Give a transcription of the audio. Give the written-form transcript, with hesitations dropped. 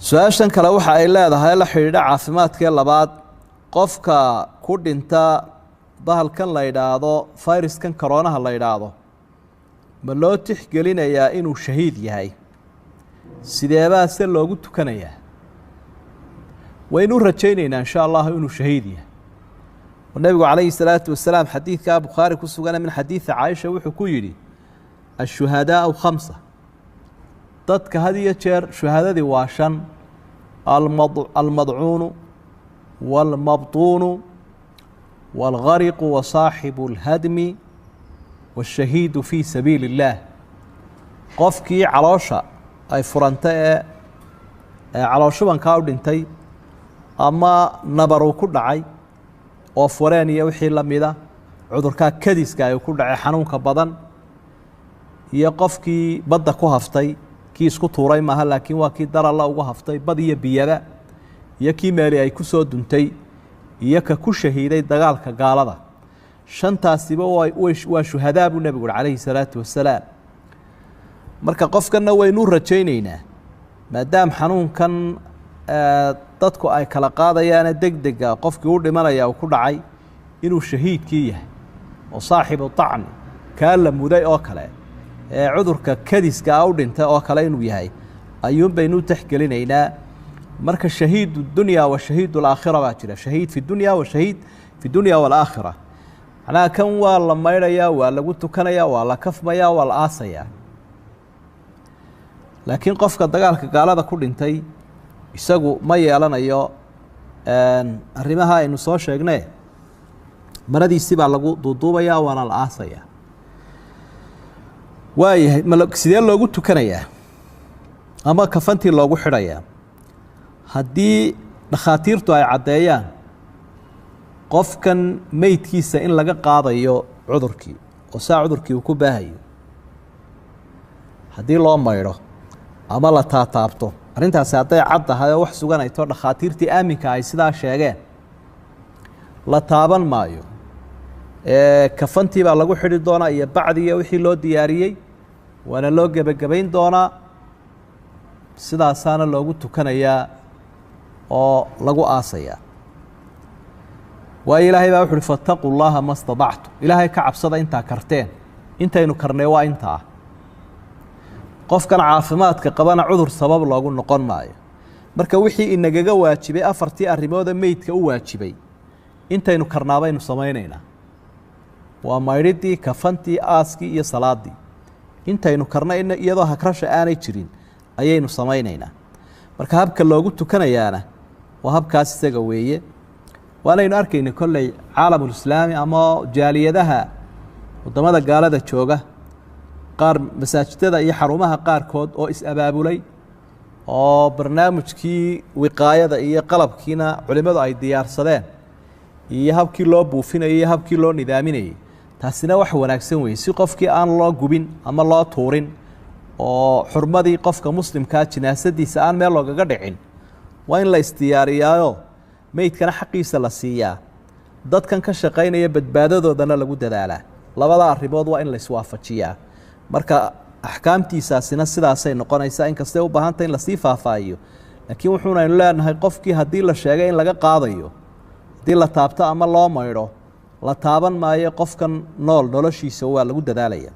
su-aashan kale waxa ay leedahay la xidhiidha caafimaadkee labaad qofka ku dhinta bahalkan la yidhaahdo fayraskan koroonaha la yidhaahdo ma loo tixgelinayaa inuu shahiid yahay sideebaa se loogu tukanayaa waynu rajaynaynaa insha allah inuu shahiid yahay nabigu calayhi salaatu wasalaam xadiidka bukhaari ku sugan min xadiidi caaisha wuxuu ku yidhi ashuhadaau khamsa dadka had iyo jeer shuhadadii waa shan almadcuunu waalmabtuunu waalgariqu wasaaxibu اlhadmi waashahiidu fii sabiili اllaah qofkii caloosha ay furanta ee calooshubankaa u dhintay ama nabaruu ku dhacay oo fureen iyo wixii la mida cudurkaa kadiska ay ku dhacay xanuunka badan iyo qofkii badda ku haftay kii isku tuuray maaha laakiin waa kii daralla ugu haftay bad iyo biyada iyo kii meeli ay ku soo duntay iyo ka ku shahiiday dagaalka gaalada shantaasiba waa shuhadaa buu nebigu uhi calayhi salaatu wasalaam marka qofkanna waynu rajaynaynaa maadaama xanuunkan dadku ay kala qaadayaane degdega qofkii u dhimanaya uu ku dhacay inuu shahiidkii yahay oo saaxibu طacni kaa la muday oo kale ee cudurka kadiska u dhintay oo kale inuu yahay ayuun baynu tixgelinaynaa marka shahiid dunya wa shahiid alaakhira baa jira shahiid fi dunya wa shahiid fi dunya walaakhira macnaha kan waa la maydhayaa waa lagu tukanayaa waa la kafmayaa waa la aasayaa laakiin qofka dagaalka gaalada ku dhintay isagu ma yeelanayo arrimaha aynu soo sheegnee maradiisi baa lagu duuduubayaa waana la aasayaa waayahay sidee loogu tukanayaa ama kafantii loogu xidhayaa haddii dhakhaatiirtu ay caddeeyaan qofkan meydkiisa in laga qaadayo cudurkii oo saa cudurkii uu ku baahayo haddii loo maydho ama la taataabto arrintaasi hadday cad tahay oo wax suganayto dhakhaatiirtii aaminka ay sidaa sheegeen la taaban maayo kafantii baa lagu xidhi doonaa iyo bacdiga wixii loo diyaariyey waana loo gebagabayn doonaa sidaasaana loogu tukanayaa oo lagu aasayaa waayo ilaahay baa wuxu uhi fattaquu llaha ma stadactu ilaahay ka cabsada intaa karteen intaynu karnay waa intaa qofkan caafimaadka qabana cudur sabab loogu noqon maayo marka wixii inagaga waajibay afartii arrimooda meydka u waajibay intaynu karnaabaynu samaynaynaa waa maydhidii kafantii aaskii iyo salaadii intaynu karna iyadoo hagrasha aanay jirin ayaynu samaynaynaa marka habka loogu tukanayaana waa habkaas isaga weeye waanaynu arkayna kolley caalamulislaami ama jaaliyadaha waddamada gaalada jooga qaar masaajidada iyo xarumaha qaarkood oo is-abaabulay oo barnaamijkii wiqaayada iyo qalabkiina culimmadu ay diyaarsadeen iyo habkii loo buufinayay iyo habkii loo nidaaminayay taasina wax wanaagsan weeye si qofkii aan loo gubin ama loo tuurin oo xurmadii qofka muslimkaa jinaasadiisa aan meel loogaga dhicin waa in la isdiyaariyaayo meydkana xaqiisa la siiyaa dadkan ka shaqaynaya badbaadadoodana lagu dadaalaa labada arrimood waa in la iswaafajiyaa marka axkaamtiisaasina sidaasay noqonaysaa inkastay u baahantay in lasii faahfaahiyo laakiin wuxuunaynu leenahay qofkii haddii la sheegay in laga qaadayo haddii la taabto ama loo maydho la taaban maayo qofkan nool noloshiisa waa lagu dadaalaya